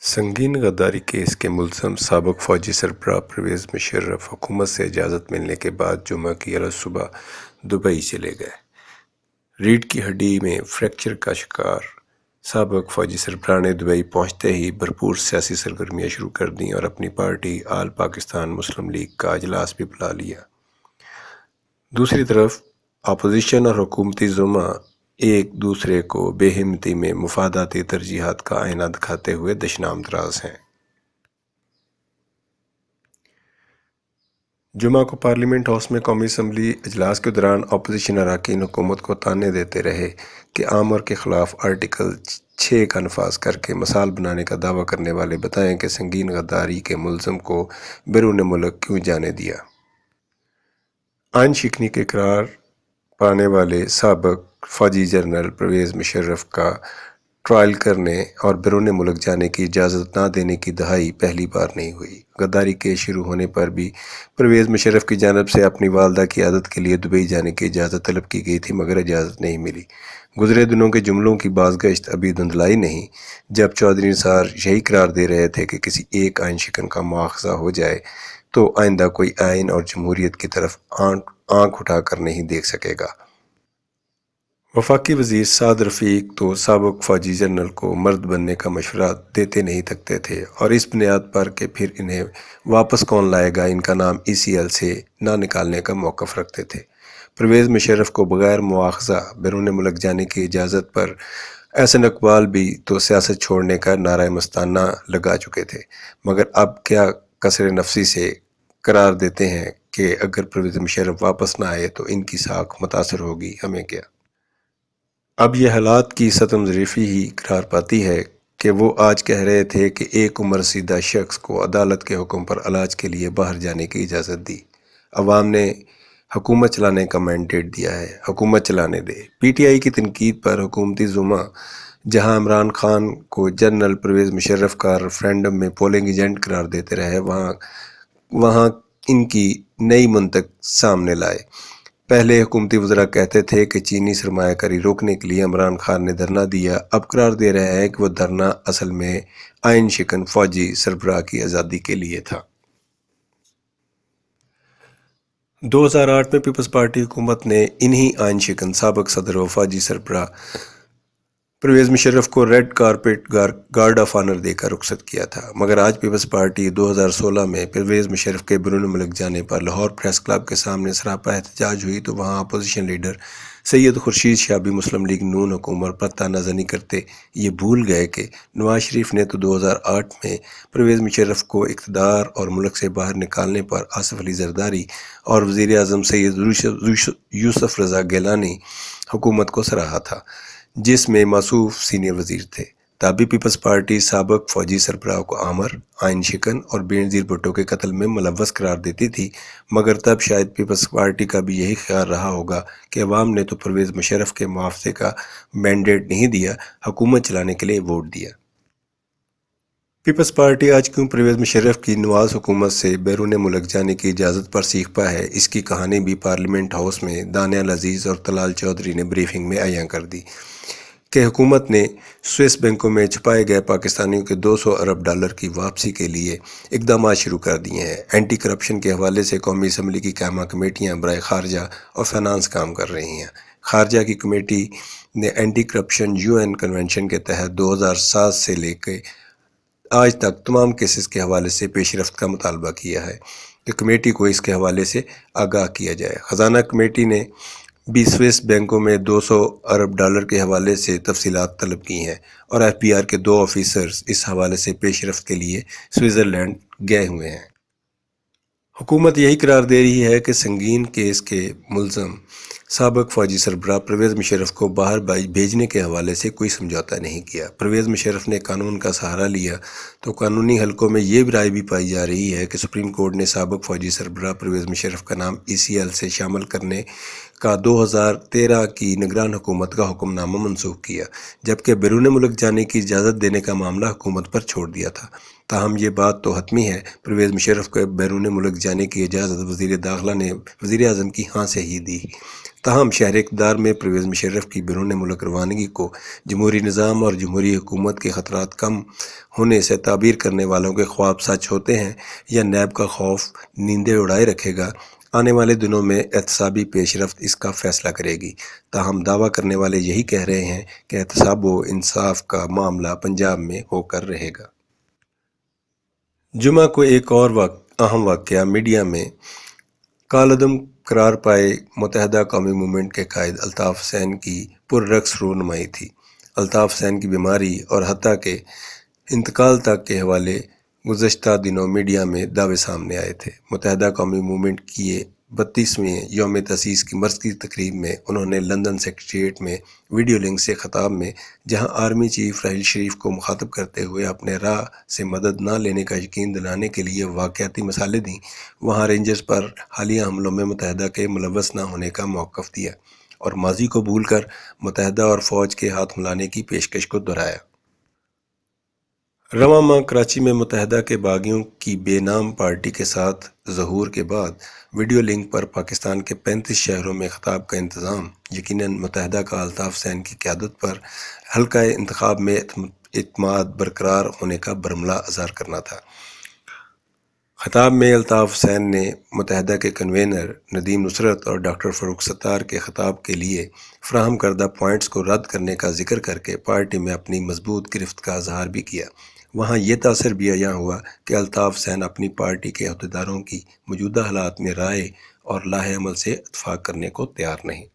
संगीन गद्दारी केस के मुलज़म साबिक़ फ़ौजी सरबराह परवेज़ मुशर्रफ हुकूमत से इजाज़त मिलने के बाद जुमा की अलग सुबह दुबई चले गए। रीढ़ की हड्डी में फ्रैक्चर का शिकार साबिक़ फ़ौजी सरबराह ने दुबई पहुंचते ही भरपूर सियासी सरगर्मियाँ शुरू कर दीं और अपनी पार्टी आल पाकिस्तान मुस्लिम लीग का अजलास भी बुला लिया। दूसरी तरफ अपोजिशन और हुकूमती जुमा एक दूसरे को बेहिम्मती में मुफादाती तरजीहात का आईना दिखाते हुए दशनामदराज हैं। जुमा को पार्लियामेंट हाउस में कौमी असम्बली इजलास के दौरान अपोजिशन अरकान हुकूमत को ताने देते रहे कि आमर के खिलाफ आर्टिकल 6 का नफाज करके मसाल बनाने का दावा करने वाले बताएं कि संगीन गद्दारी के मुलज़म को बैरून मुल्क क्यों जाने दिया। आइन शिकनी के करार पाने वाले साबिक़ फ़ौजी जनरल परवेज़ मुशर्रफ का ट्रायल करने और बैरून मुल्क जाने की इजाज़त न देने की दहाई पहली बार नहीं हुई। गद्दारी केस शुरू होने पर भी परवेज़ मुशर्रफ की जानब से अपनी वालदा की आदत के लिए दुबई जाने की इजाज़त तलब की गई थी, मगर इजाज़त नहीं मिली। गुज़रे दिनों के जुमलों की बाज़गश्त अभी धुंधलाई नहीं, जब चौधरी निसार यही करार दे रहे थे कि किसी एक आइन शिकन का मुआखज़ा हो जाए तो आइंदा कोई आइन और जमहूरियत की तरफ आँख उठाकर नहीं देख सकेगा। वफाकी वज़ीर साद रफ़ीक तो साबिक़ फ़ौजी जनरल को मर्द बनने का मशवरा देते नहीं थकते थे और इस बुनियाद पर कि फिर इन्हें वापस कौन लाएगा, इनका नाम ECL से ना निकालने का मौक़िफ़ रखते थे। परवेज़ मुशर्रफ को बग़ैर मुआखज़ा बैरून मुल्क जाने की इजाज़त पर एहसन इक़बाल भी तो सियासत छोड़ने का नारा मस्ताना लगा चुके थे, मगर अब क्या कसर नफसी से करार देते हैं कि अगर परवेज़ मुशर्रफ वापस ना आए तो इनकी साख मुतासर होगी, हमें क्या। अब ये हालात की सतम ज़रीफ़ी ही करार पाती है कि वो आज कह रहे थे कि एक उम्र रसीदा शख्स को अदालत के हुक्म पर इलाज के लिए बाहर जाने की इजाज़त दी। अवाम ने हुकूमत चलाने का मैंडेट दिया है, हुकूमत चलाने दे। PTI की तनकीद पर हुकूमती जुमा जहां इमरान खान को जनरल परवेज़ मुशर्रफ का रेफरेंडम में पोलिंग एजेंट करार देते रहे, वहाँ इनकी नई मंतक सामने लाए। पहले हुकूमती वज़रा कहते थे कि चीनी सरमायाकारी रोकने के लिए इमरान खान ने धरना दिया, अब करार दे रहे हैं कि वह धरना असल में आइन शिकन फ़ौजी सरबराह की आज़ादी के लिए था। 2008 में पीपल्स पार्टी हुकूमत ने इन्हीं आइन शिकन साबिक़ सदर व फ़ौजी सरबराह परवेज़ मुशर्रफ को red carpet guard of honour देकर रुखसत किया था, मगर आज पीपल्स पार्टी 2016 में परवेज़ मुशर्रफ के बैरून मुल्क जाने पर लाहौर प्रेस क्लब के सामने सरापा एहतजाज हुई तो वहाँ अपोजिशन लीडर सैयद खुर्शीद शाह भी मुस्लिम लीग नून हुकूमत पर तानाज़नी करते ये भूल गए कि नवाज शरीफ ने तो 2008 में परवेज़ मुशर्रफ को इक़्तिदार और मुल्क से बाहर निकालने पर आसिफ अली ज़रदारी और वज़ीर आज़म सैयद यूसुफ रज़ा गिलानी हुकूमत को सराहा था, जिसमें मासूफ सीनियर वज़ीर थे। तभी पीपल्स पार्टी साबिक़ फ़ौजी सरबराह को आमर, आइन शिकन और बेनज़ीर भुट्टो के कत्ल में मुलव्वस करार देती थी, मगर तब शायद पीपल्स पार्टी का भी यही ख्याल रहा होगा कि अवाम ने तो परवेज़ मुशर्रफ के मुआवजे का मैंडेट नहीं दिया, हुकूमत चलाने के लिए वोट दिया। पीपल्स पार्टी आज क्यों परवेज़ मुशर्रफ की नवाज हुकूमत से बैरून मुल्क जाने की इजाज़त पर सीखपा है, इसकी कहानी भी पार्लियामेंट हाउस में दानियाल अजीज़ और तलाल चौधरी ने ब्रीफिंग में अयां कर दी कि हुकूमत ने स्विस बैंकों में छुपाए गए पाकिस्तानियों के 200 अरब डॉलर की वापसी के लिए इकदाम शुरू कर दिए हैं। एंटी करप्शन के हवाले से कौमी असम्बली की कायमा कमेटियाँ बराए खारजा और फाइनेंस काम कर रही हैं। खारजा की कमेटी ने एंटी करप्शन UN कन्वेंशन के तहत 2007 से लेकर आज तक तमाम केसेस के हवाले से पेशरफ्त का मुतालबा किया है कि कमेटी को इसके हवाले से आगाह किया जाए। ख़जाना कमेटी ने भी स्विस बैंकों में 200 अरब डॉलर के हवाले से तफसीलात तलब की हैं और FBR के 2 ऑफिसर्स इस हवाले से पेशरफ्त के लिए स्विट्ज़रलैंड गए हुए हैं। हुकूमत यही करार दे रही है कि संगीन केस के मुलज़म साबिक़ फ़ौजी सरबराह परवेज़ मुशर्रफ को बाहर भेजने के हवाले से कोई समझौता नहीं किया। परवेज़ मुशर्रफ ने कानून का सहारा लिया तो कानूनी हलकों में ये राय भी पाई जा रही है कि सुप्रीम कोर्ट ने साबिक़ फ़ौजी सरबराह परवेज़ मुशर्रफ का नाम ECL से शामिल करने کا 2013 کی نگران حکومت کا حکم نامہ منسوخ کیا، جبکہ بیرون ملک جانے کی اجازت دینے کا معاملہ حکومت پر چھوڑ دیا تھا۔ تاہم یہ بات تو حتمی ہے، پرویز مشرف کو بیرون ملک جانے کی اجازت وزیر داخلہ نے وزیر اعظم کی ہاں سے ہی دی۔ تاہم شہر اقتدار میں پرویز مشرف کی بیرون ملک روانگی کو جمہوری نظام اور جمہوری حکومت کے خطرات کم ہونے سے تعبیر کرنے والوں کے خواب سچ ہوتے ہیں یا نیب کا خوف نیندیں اڑائے رکھے گا، آنے والے دنوں میں احتسابی پیش رفت اس کا فیصلہ کرے گی۔ تاہم دعویٰ کرنے والے یہی کہہ رہے ہیں کہ احتساب و انصاف کا معاملہ پنجاب میں ہو کر رہے گا۔ جمعہ کو ایک اور اہم واقعہ میڈیا میں کالعدم قرار پائے متحدہ قومی موومنٹ کے قائد الطاف حسین کی پررقص رونمائی تھی۔ الطاف حسین کی بیماری اور حتیٰ کہ انتقال تک کے حوالے گزشتہ دنوں میڈیا میں دعوے سامنے آئے تھے۔ متحدہ قومی موومنٹ کی 32ویں یوم تاسیس کی مرکزی تقریب میں انہوں نے لندن سیکریٹریٹ میں ویڈیو لنک سے خطاب میں، جہاں آرمی چیف راحیل شریف کو مخاطب کرتے ہوئے اپنے راہ سے مدد نہ لینے کا یقین دلانے کے لیے واقعاتی مثالیں دیں، وہاں رینجرز پر حالیہ حملوں میں متحدہ کے ملوث نہ ہونے کا موقف دیا اور ماضی کو بھول کر متحدہ اور فوج کے ہاتھ ملانے کی پیشکش کو دہرایا۔ رواں ماہ کراچی میں متحدہ کے باغیوں کی بے نام پارٹی کے ساتھ ظہور کے بعد ویڈیو لنک پر پاکستان کے 35 شہروں میں خطاب کا انتظام یقیناً متحدہ کا الطاف حسین کی قیادت پر حلقہ انتخاب میں اعتماد برقرار ہونے کا برملا اظہار کرنا تھا۔ خطاب میں الطاف حسین نے متحدہ کے کنوینر ندیم نصرت اور ڈاکٹر فاروق ستار کے خطاب کے لیے فراہم کردہ پوائنٹس کو رد کرنے کا ذکر کر کے پارٹی میں اپنی مضبوط گرفت کا اظہار بھی کیا۔ وہاں یہ تاثر بھی عیاں ہوا کہ الطاف حسین اپنی پارٹی کے عہدیداروں کی موجودہ حالات میں رائے اور لاہ عمل سے اتفاق کرنے کو تیار نہیں۔